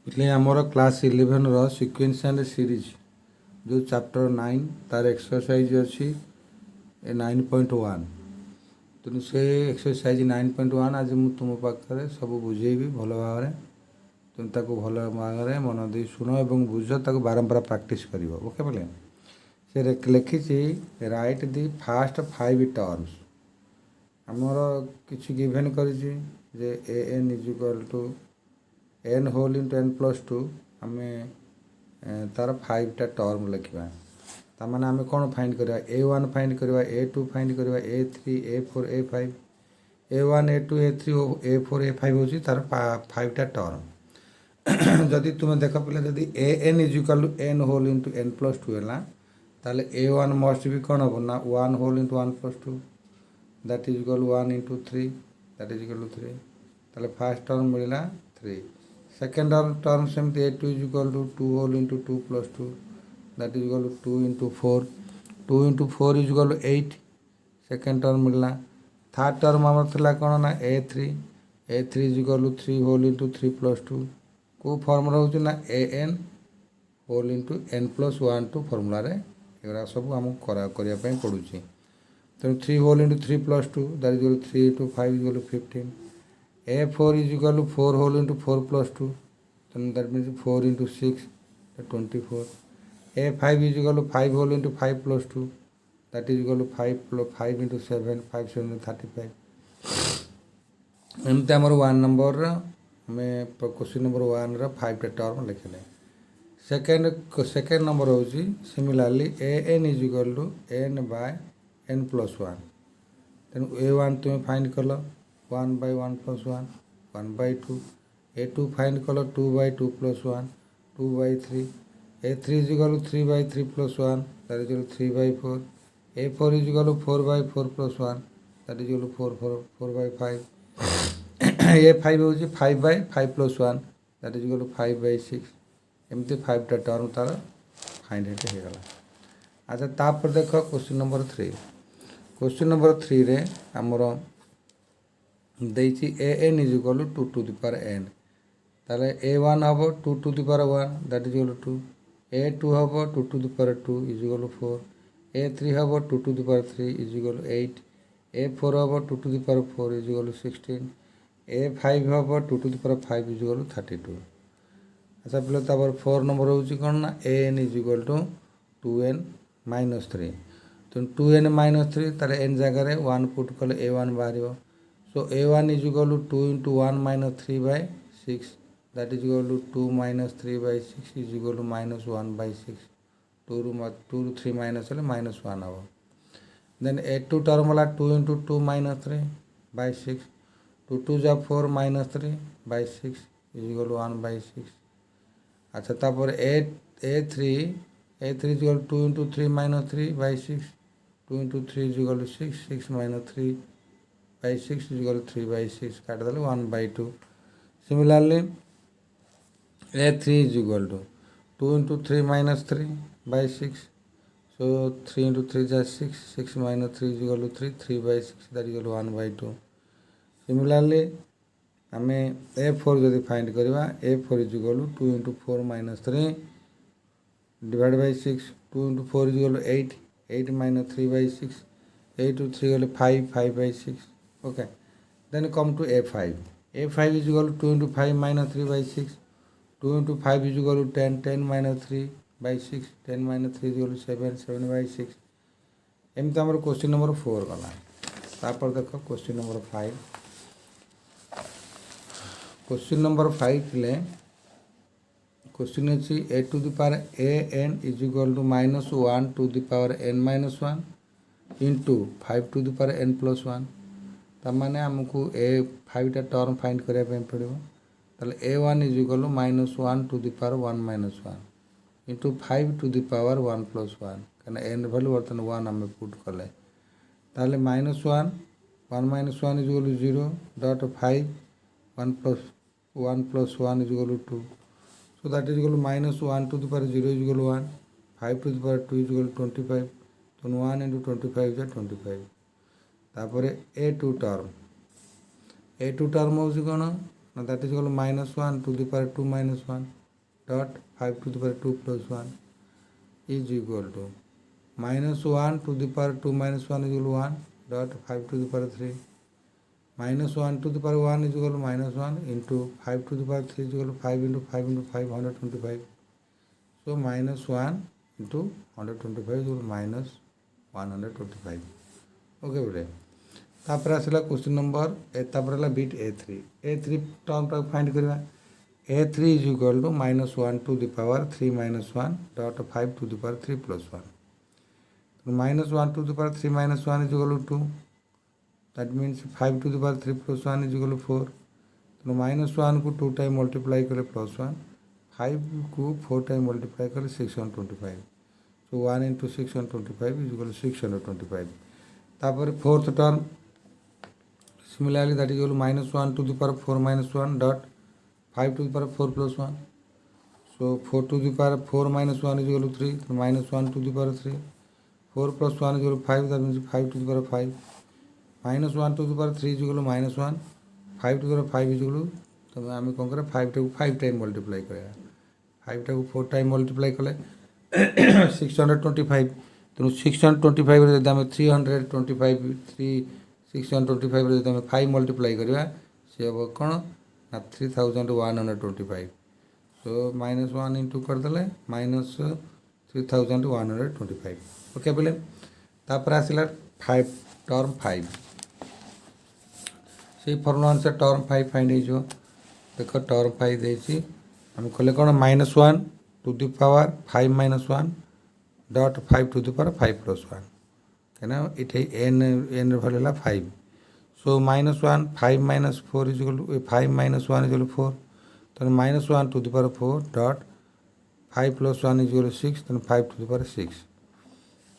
इसलिए आमर क्लास 11 रो सीक्वेंस एंड सीरीज जो चैप्टर 9 तार एक्सरसाइज अच्छी 9.1 तेणु से एक्सरसाइज 9.1 आज मुझे तुम पाखे सब बुझेबी भल भाव तुम ताको भल भाव मन दे शुण और बुझ ताको बारंबार प्रैक्टिस कर ओके बोले से लिखी राइट दी फास्ट 5 टर्म्स आमर किसी गिवेन कर n is equal to n whole into n plus 2 आम तार 5टा टर्म लिखा तार आम कौन फाइंड करवा A1 फाइंड करवा A2 फाइंड करवा A3 A4 A5 A1 A2 A3 A4 A5 हूँ तार 5टा टर्म जदि तुम देख पे जदि n is equal to n whole into n plus 2 है ताले A1 मस्ट भी कौन हम ना 1 whole into 1 plus 2 that is equal 1 into 3 that is equal to 3 ताले फर्स्ट टर्म मिलला 3 सेकेंड टर्म सेमती A2 is equal to 2 whole into 2 plus 2 that is equal to 2 into 4 2 into 4 is equal to 8 second term मिलला third term आमर थिला कौन ना A3 is equal to 3 whole into 3 plus 2 को formula होची ना AN whole into n plus 1 टू formula रे एगरा सब आमको करिया पड़ुची तेणु 3 whole into 3 plus 2 that is equal to 3 into 5 is equal to 15 A4 is equal to 4 whole into 4 plus 2 then that means 4 into 6 24 A5 is equal to 5 whole into 5 plus 2 that is equal to 5 plus 5 into 7 5 7 35 एमती आमर 1 number आम question number 1 रा 5टा term लिखले second number हूँ सिमिलारली AN is equal to n by n plus 1 तेणु A1 तुम find कल 1 by 1 plus 1 1 by 2 A2 find कल 2 by 2 plus 1 2 by 3 A3 is equal to 3 by 3 plus 1 that is equal to 3 by 4 A4 is equal to 4 by 4 plus 1 that is equal to 4 by 5 A5 हूँ 5 by 5 plus 1 that is equal to 5 by 6 एमती 5टा term तार find हो गला अच्छा तापर देख question number 3 रे आमर देछि AN is equal to 2 to the power n ताले A1 हम 2 to the power 1 that is equal to 2 A2 हम 2 to the power 2 is equal to 4 A3 हम 2 to the power 3 is equal to 8 A4 हम 2 to the power 4 is equal to 16 A5 हम 2 to the power 5 is equal to 32 अच्छा पे तापर 4 number हूँ कौन ना AN is equal to 2n minus 3 तो 2n माइनस 3 तार n जगह 1 पुट कले A1 बाहर so A1 is equal to 2 into 1 minus 3 by 6 that is equal to 2 minus 3 by 6 is equal to minus 1 by 6 2 to 3 minus minus 1 hour then A2 term वाला 2 into 2 minus 3 by 6 2 2 जा 4 minus 3 by 6 is equal to 1 by 6 अच्छा तापर A3 is equal to 2 into 3 minus 3 by 6 2 into 3 is equal to 6 6 minus 3 by 6 is equal to 3 by 6 काट देले 1 by 2 similarly A3 is equal to 2 into 3 minus 3 by 6 so 3 into 3 is 6 6 minus 3 is equal to 3 3 by 6 that is equal to 1 by 2 similarly आम A4 जदि find करवा A4 is equal to 2 into 4 minus 3 divided by 6 2 into 4 is equal to 8 8 minus 3 by 6 8 to 3 equal to 5 by 6 okay then come to A5 is equal to 2 into 5 minus 3 by 6 2 into 5 is equal to 10 10 minus 3 by 6 10 minus 3 is equal to 7 7 by 6 एमती आम question number 4 गला तापर देख question number 5 question number 5 ले question अच्छी A to the power AN is equal to minus 1 to the power n minus 1 into 5 to the power n plus 1 तमाने आमको A5टा term find करने पड़ो ताले A1 is equal to minus 1 to the power 1 minus 1 into 5 to the power 1 plus 1 कहना n value बर्तन 1 आम put कले ताले minus 1 1 minus 1 is equal to 0 dot 5 1 plus 1 is equal to 2 so that is equal to minus 1 to the power 0 is equal to 1 5 to the power 2 is equal to 25 so 1 into 25 is 25 तापर A2 term हूँ कौन now that is equal to minus 1 to the power 2 minus 1 dot 5 to the power 2 plus 1 is equal to minus 1 to the power 2 minus 1 is equal to 1 dot 5 to the power 3 minus 1 to the power 1 is equal to minus 1 into 5 to the power 3 is equal to 5 into 5 into 5 125. So minus 1 into 125 is equal to minus 125. Okay बेटे तापर आसला question number तापर है बिट ए3 term टाक find करवा a3 is equal to minus 1 to the power 3 minus 1 dot 5 to the power 3 plus 1 तो minus 1 to the power 3 minus 1 is equal to 2 that means 5 to the power 3 plus 1 is equal to 4 तो minus 1 को 2 time multiply करें plus 1 5 को 4 time multiply करें 625 so 1 into 625 is equal to 625 तापर fourth term similarly that is equal to minus 1 to the power 4 minus 1 dot 5 to the power 4 plus 1 so 4 to the power 4 minus 1 is equal to 3 so minus 1 to the power 3 4 plus 1 is equal to 5 that means 5 to the power 5 minus 1 to the power 3 is equal to minus 1 5 to the power 5 is equal to तो आम कौन करें 5 टाक 5 time multiply करें 5 टाक 4 time multiply कले 625 तेणु 625 जब आम 325 625 जब आम 5 मल्टीप्लाई करवा सी हम कौन ना 3125 सो माइनस 1 इंटू करदे माइनस 3125 ओके बोले तापर आसला 5 टर्म 5 से फर्मुला अनुसार टर्म 5 फाइंड हो देख टर्म 5 देती आम कले कौन minus 1 to the power 5 minus 1 dot 5 to the power 5 plus 1 कहीं ये एन भैल्यू है 5 so minus 1 5 minus 4 is equal to 5 minus 1 is equal to 4 तो minus 1 to the power 4 dot 5 plus 1 is equal to 6 तो 5 to the power 6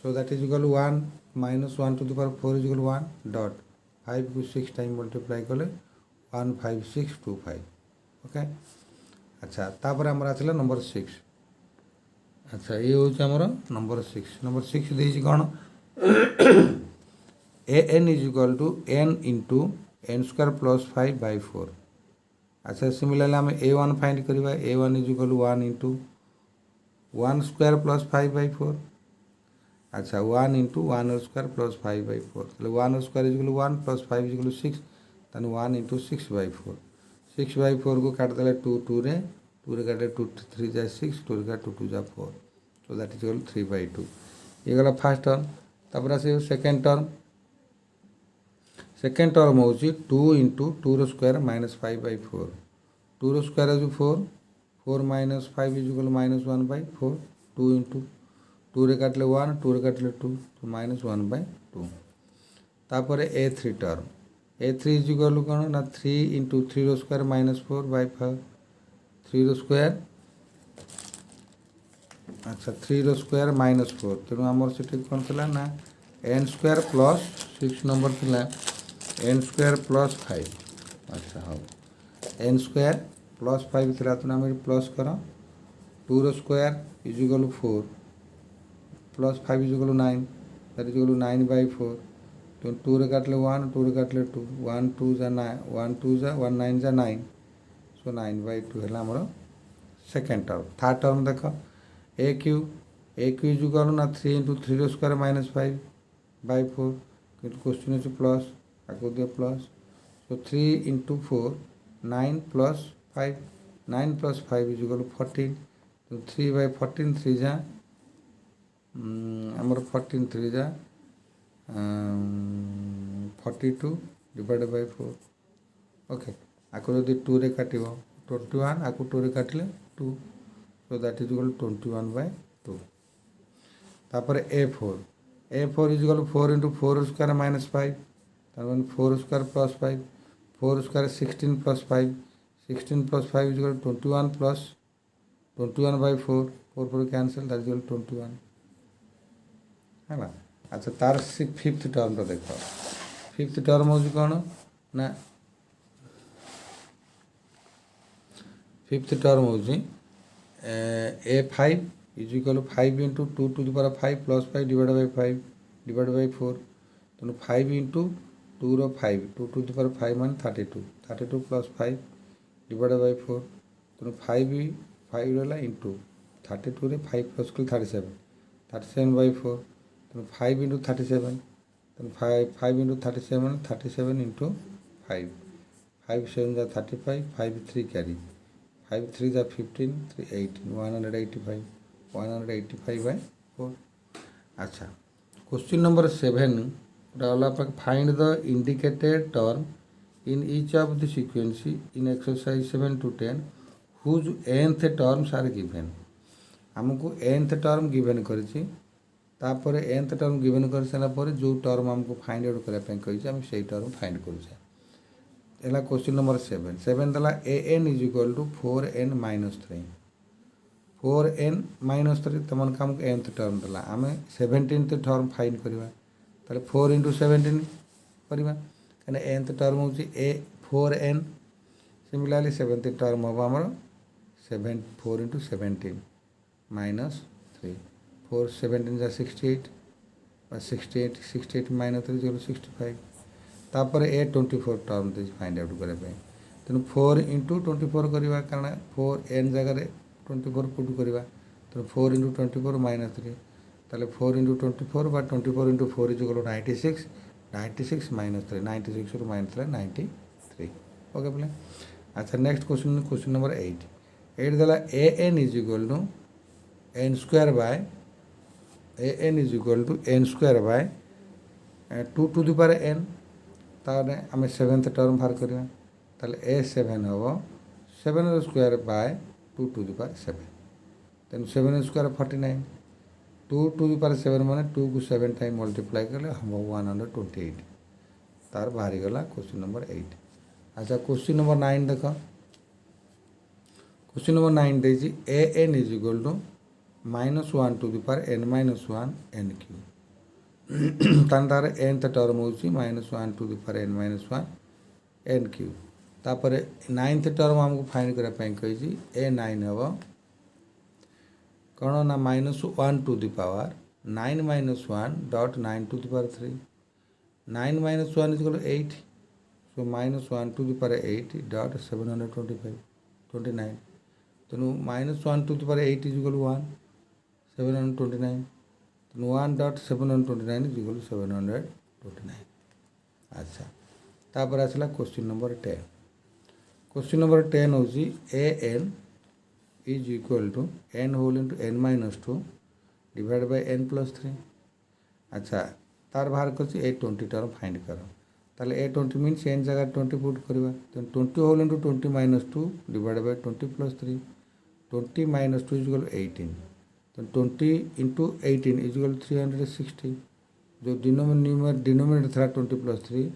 so that is equal to 1 minus 1 to the power 4 is equal to 1 dot 5 को 6 time multiply कले 15625 okay अच्छा तापर आमर आसला number 6 अच्छा ये हूँ आमर नंबर 6 देती कौन a n is equal to n into n square plus 5 by 4 अच्छा सिमिलरली आम a1 फाइंड करवा a1 is equal to 1 into 1 square plus 5 by 4 अच्छा 1 इंटू 1 स्क्वायर प्लस 5 बाय 4 तो 1 square is equal to 1 plus 5 is equal to 6 तेन 1 into 6 bye 4 6 bye 4 को काटदे 2 2 रे 2 रे काटे 2 3 जा 6 2 रे काटे 2 2 जा 4 so that is equal 3 by 2 ये गला फर्स्ट टर्म तापर आसे सेकेंड टर्म हूँ 2 into 2 square minus 5 by 4 2 square हूँ 4 4 minus 5 is equal minus 1 by 4 2 into 2 रे काटले 1 2 रे काटले 2 तो माइनस 1 बाय 2 तापर a3 term a3 is equal कौन ना 3 into 3 square minus 4 by 5 3 square अच्छा 3 स्क्वायर माइनस 4 तेणु आमर से कौन थी ना एन स्क्वायर प्लस 6 नंबर थी एन स्क्वायर प्लस 5 अच्छा हाँ एन स्क्वायर प्लस 5 थी तो आम प्लस कर 2 square is equal 4 plus 5 is equal 9 that is equal 9 by 4 तो 2 रे काटले 1 2 रे काटले 2 1 2 जा 9 1 2 जा 1 9 जा 9 सो 9 बाय 2 है आमर सेकेंड टर्म थर्ड टर्म देख ए क्यू इज इक्वल ना 3 इंटू 3 स्क्वायर माइनस 5 बाय 4 किंतु क्वेश्चन अच्छे प्लस आगे दिए plus so 3 into 4 9 plus 5 9 plus 5 is equal 14 तो 3 बाय 14 3 जा आमर 14 3 जा 42 डिवाइडेड बाय 4 ओके आको जब 2 रे काट 21 आको 2 रे काटिले 2 so that is equal 21 by 2 तापर a4 is equal 4 into 4 square minus 5 तब 4 square plus 5 4 square 16 plus 5 16 plus 5 is equal 21 plus 21 by 4 4 4 cancel that is equal 21 है अच्छा तार फिफ्थ टर्म तो देख फिफ्थ टर्म हूँ कौन ना फिफ्थ टर्म हूँ a5 is equal 5 into 2 to the power 5 plus 5 divide by 5 divide by 4 तेणु 5 इंटू 2 रो 5 2 टू द पावर 5 मान 32 32 प्लस 5 डिवाइडेड बाय 4 तेणु 5 रहा इंटू 32 रे 5 प्लस कले 37 बाय 4 तेणु 5 इंटू 37 तेणु 5 इंटू 37 इंटू 5 5 7 जा 35 5 3 कैरी 5 3 जा 15 3 18 185 बाय 4। अच्छा क्वेश्चन नंबर 7 गला find the indicated term in each of the sequence in exercise 7 to 10 whose nth terms are given। हमको nth टर्म गिवन करिछि तापर nth टर्म गिवन कर सारा पर जो टर्म हमको फाइंड आउट करबा पई कहिछि हम सेही टर्म फाइंड करूछे। एला क्वेश्चन नंबर 7 दला an = 4n - 3 4n - 3 तमन का हमको nth टर्म दला हमें 17th टर्म फाइंड करबा ताले 4 * 17 करबा कने nth टर्म होची a 4n similarly 7th term हम हमर 4 * 17 minus 3 4 17 जा 68 68 minus 3 = 65 तापर a 24 term they find out करे पे तेनु 4 * 24 करबा कारण 4n जगह रे 24 पुट करबा तो 4 * 24 minus 3 ताले 4 * 24 बा 24 * 4 = 96 96 minus 3 96 ରୁ minus 93 ओके बोले। अच्छा नेक्स्ट क्वेश्चन नंबर 8 दला an = n square by an = n square by 2 to the power n ताने आम 7th टर्म बाहर करबा ताले a7 हबो 7 square by 2 to the power 7 तेन 7 स्क्वायर 49 2 to the power 7 माने 2 को 7 टाइम मल्टीप्लाई करले हम 128 तार बाहर गला क्वेश्चन नंबर 8। अच्छा क्वेश्चन नंबर 9 देखो question number 9 देजी an = -1 to the power n - 1 n Q तार nth टर्म होची -1 to the power n - 1 n Q तापर 9th टर्म हमको फाइंड करा पई कहिजी a9 हबो कौन ना -1 to the power 9 - 1 dot 9 to the power 3 9 - 1 = 8 so -1 to the power 8 dot 725 29 तेणु -1 to the power 8 = 1 729 तेणु 1 dot 729 = 729। अच्छा तापर आसला क्वेश्चन नंबर 10 क्वेश्चन नंबर 10 होची an = n whole into n - 2 divided by n plus 3। अच्छा तार बाहर करछि a20 टर्म फाइंड करो ताले a20 मीन्स n जगह 20 पुट करबा तो 20 whole into 20 - 2 divided by 20 plus 3 20 - 2 = 18 तो 20 into 18 = 360 जो डिनोमिनेटर था 20 plus 3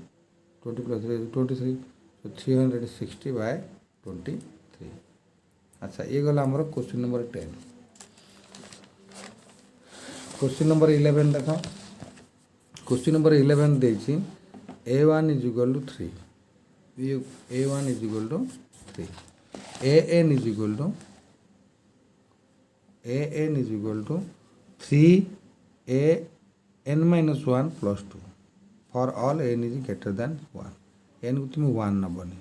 23 तो 360 by 23। अच्छा ये गला हमर क्वेश्चन नंबर 10। क्वेश्चन नंबर 11 देखो क्वेश्चन नंबर 11 देछि a1 = 3 a1 = 3 an = 3 a n - 1 plus 2 for all n is greater than 1 n को तुम 1 नबनी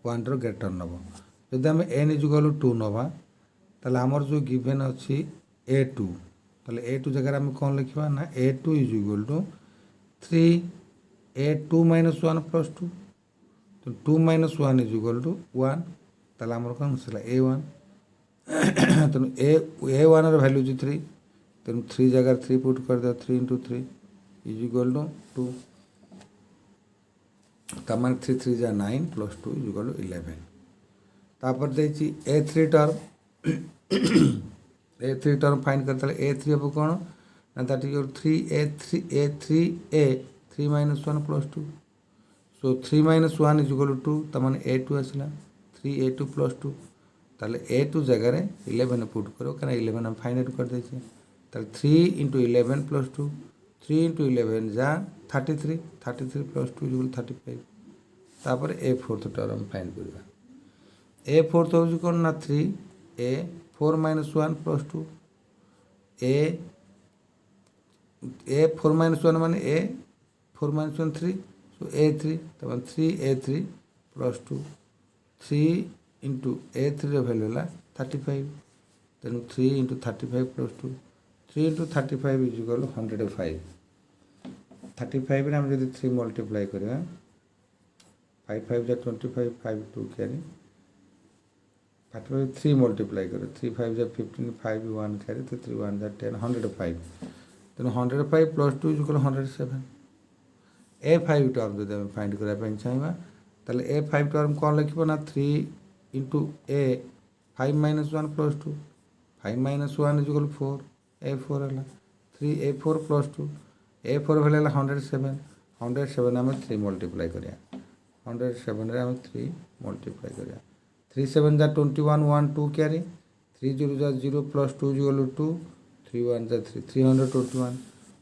1 रो ग्रेटर नब जदि आम n = 2 नवा ताले हमर जो गिवन अछि a2 ताले a2 जगह आम कौन लिखबा ना a2 = 3 a2 - 1 plus 2 तो 2 - 1 = 1 ताले हमर कौन सला a1 तेणु a1 रो वैल्यू अछि 3 तेणु 3 जगह 3 पुट कर दो 3 * 3 = 2 तमन 3 3 जा 9 plus 2 = 11 तापर देछि a3 term a3 term find करता a3 अब कौन ना दैट इज 3a 3 - 1 plus 2 सो 3 - 1 = 2 तमन a2 आसला 3a2 plus 2 ताले a2 जगह रे 11 पुट करो कारण 11 हम फाइंड आउट कर देछि ताले 3 * 11 plus 2 3 * 11 जा 33 33 plus 2 = 35 तापर a4 टर्म फाइंड करबा a4 होछि कोन ना 3 a 4 - 1 plus 2 a 4 - 1 माने a 4 - 1 3 so a3 तब 3a3 plus 2 3 इंटू ए थ्री भैल्यू है 35 तेणु 3 into 35 plus 2 3 into 35 is equal 105 35 रे हम जब 3 मल्टीप्लाई करिया 5 5 जा 25 5 2 कैरी 35 3 मल्टीप्लाई करो 3 5 जा 15 5 1 कैरी तो 3 1 जा 10 105 तेणु 105 plus 2 is equal 107 A 5 term जब हम फाइंड करने चाहिए ताले ए 5 टर्म कौन लिखो ना 3 into A 5 minus 1 plus 2 5 minus 1 is equal 4 ए 4 है 3 ए 4 प्लस 2 ए 4 भले 107 107 आम 3 मल्टीप्लाई करिया 107 रे आम 3 मल्टीप्लाई करिया 3 7 जा 21 1 2 कैरी 3 0 जा 0 प्लस 2 इज इक्वल 2 3 1 जा 3 321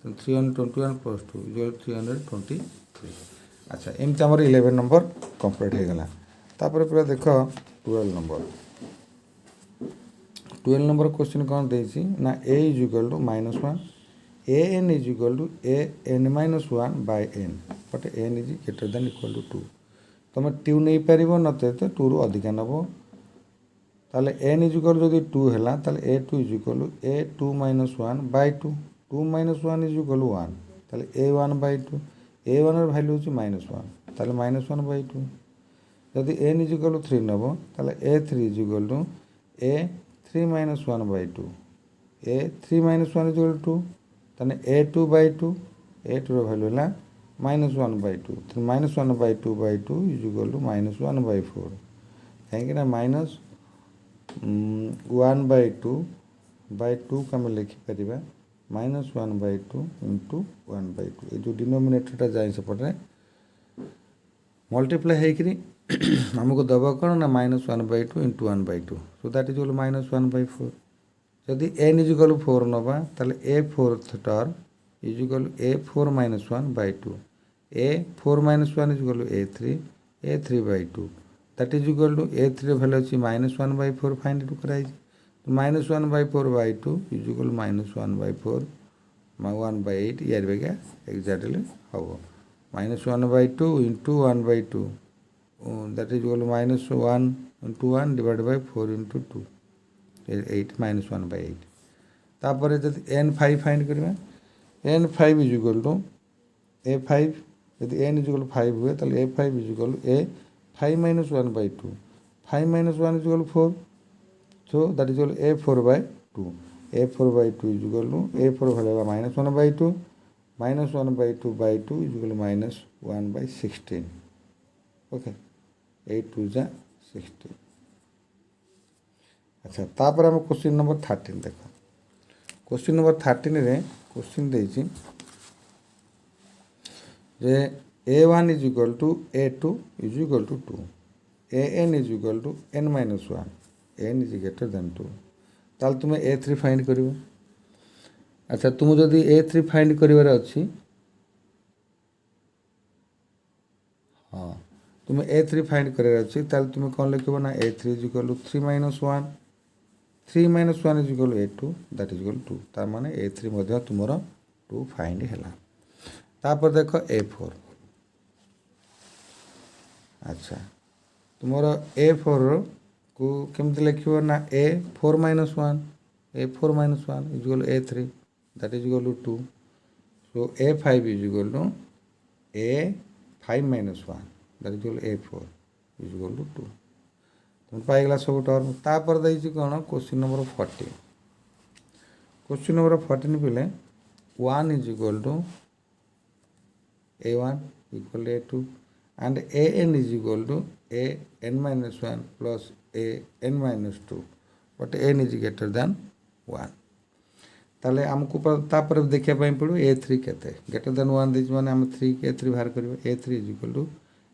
तो 321 प्लस 2 इज इक्वल 323 अच्छा एमती आम 11 नंबर कंप्लीट हो गला तापर पूरा देख 12 नंबर 12 नंबर क्वेश्चन कौन देछि ना a is equal to -1 a n is equal to a n - 1 by n but n is greater than equal to 2 तुम 2 नहीं पारिबो नते तो 2 रु अधिक नबो ताले n इज इक्वल जदी 2 हैला ताले a2 is equal a2 - 1 by 2 2 - 1 is equal 1 ताले a1 बाय 2 a1 ର वैल्यू होची -1 ताले -1 बाय 2 जदि n इज इक्वल 3 नबो ताले a3 is equal to a3 - 1 by 2 a3 - 1 is equal 2 ताने a2 बाय 2 a2 ର वैल्यू ହେଲା -1 बाय 2 तो -1 by 2 by 2 is equal to -1 by 4 कहीं ना -1 बाय 2 बाय 2 का मैं लिखि परिबा -1 बाय 2 इंटू 1 बाय 2 ये जो डिनोमिनेटरटा जाए सेपटे मल्टीप्लाई होकरी आमको दबा कौन ना -1 by 2 into 1 by 2 so that is equal -1 by 4 जदि n इज इक्वल 4 नबा ताले a4 term is equal a4 - 1 by 2 a4 - 1 is equal a3 by 2 that is equal to a3 value अछि -1 बाय 4 फाइंड आउट कराई तो -1 by 4 by 2 is equal -1 by 4 1 by 8 यार बेगा exactly हम -1 by 2 into 1 by 2 that is equal -1 into 1 divide by 4 into 2 8 -1 by 8 तापर जब n5 find करबा n5 is equal to a5 यदि n is equal 5 हुए ताले a5 is equal a5 - 1 by 2 5 - 1 is equal 4 so that is equal a4 by 2 a4 by 2 is equal to a4 value -1 by 2 -1 by 2 by 2 is equal to -1 by 16 okay 8 2 जा 16 अच्छा तापर हम question number 13 देखो question number 13 रे question देछि जे a1 is equal to a2 is equal to 2 an is equal to n - 1 n is greater then 2 ताल तुम a3 फाइंड करिवो अच्छा तुम जदि a3 फाइंड करिवार अछि हां तुम a3 फाइंड करिवार अछि ताल तुम कोन लिखबो ना a3 is equal to 3 - 1 3 - 1 is equal a2 that is equal 2 तार माने a3 मध्ये तुमरो 2 फाइंड हैला तापर देखो a4 अच्छा तुमरो a4 को केमते लिखिबो ना a4 - 1 a4 - 1 is equal a3 that is equal to 2 so a5 is equal to a5 - 1 that is equal a4 is equal to 2 तुम पाई गला सब टर्म तापर दैछि कोन क्वेश्चन नंबर 14 क्वेश्चन नंबर 14 पिले 1 is equal to a1 equal a2 and an is equal to an - 1 plus an - 2 but n is greater than 1 ताले हमको तापर देखिया पई पड़ो a3 केते ग्रेटर देन 1 दिस माने हम 3 के a3 बाहर करबो a3 is equal to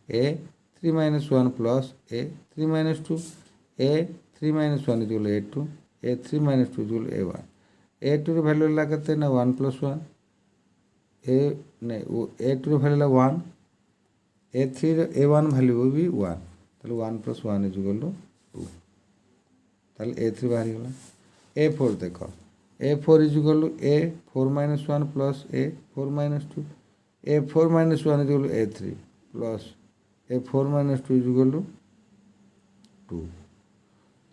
a3 - 1 plus a3 - 2 a3 - 1 is equal to a2 a3 - 2 is equal to a1 a2 ର वैल्यू ला केते ना 1 plus 1 a नहीं a2 ର वैल्यू ला 1 a3 ର a1 वैल्यू भी 1 ताले 1 plus 1 is equal to 2 ताले a3 बाहर गला a4 देखो a4 is equal to a4 - 1 plus a4 - 2 a4 - 1 is equal to a3 plus a4 - 2 is equal to 2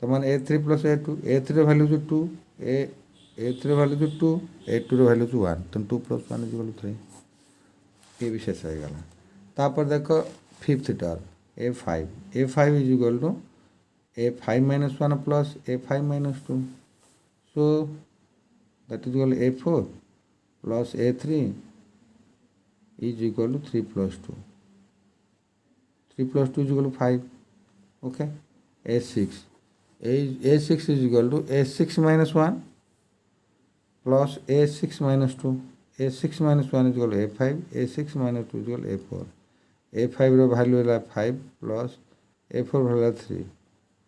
तो मान A3 plus A2 A3 value जो 2 A3 भैल्यू जो 2 A2 भैल्यू जो 1 तो 2 + 1 = 3 ये भी शेष हो गला। तापर देखो fifth term A5 = A5 - 1 plus A5 - 2 so that is equal A4 plus A3 = 3 + 2 3 + 2 = 5 okay. A6 A6 = A6 - 1 plus A6 - 2 A6 - 1 = A5 A6 - 2 = A4 A5 row value है 5 plus A4 value 3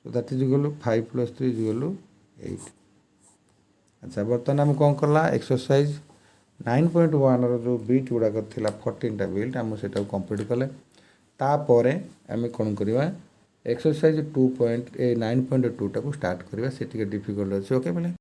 so that is equal 5 + 3 = 8। अच्छा बर्तमान आम कौन कला exercise 9.1 रो beat गुड़ाक थिला 14टा bit आम से complete कले। तापर आम कौन करवा एक्सरसाइज 9.2 टाक स्टार्ट करवा से डिफिकल्ट अच्छे ओके बोले।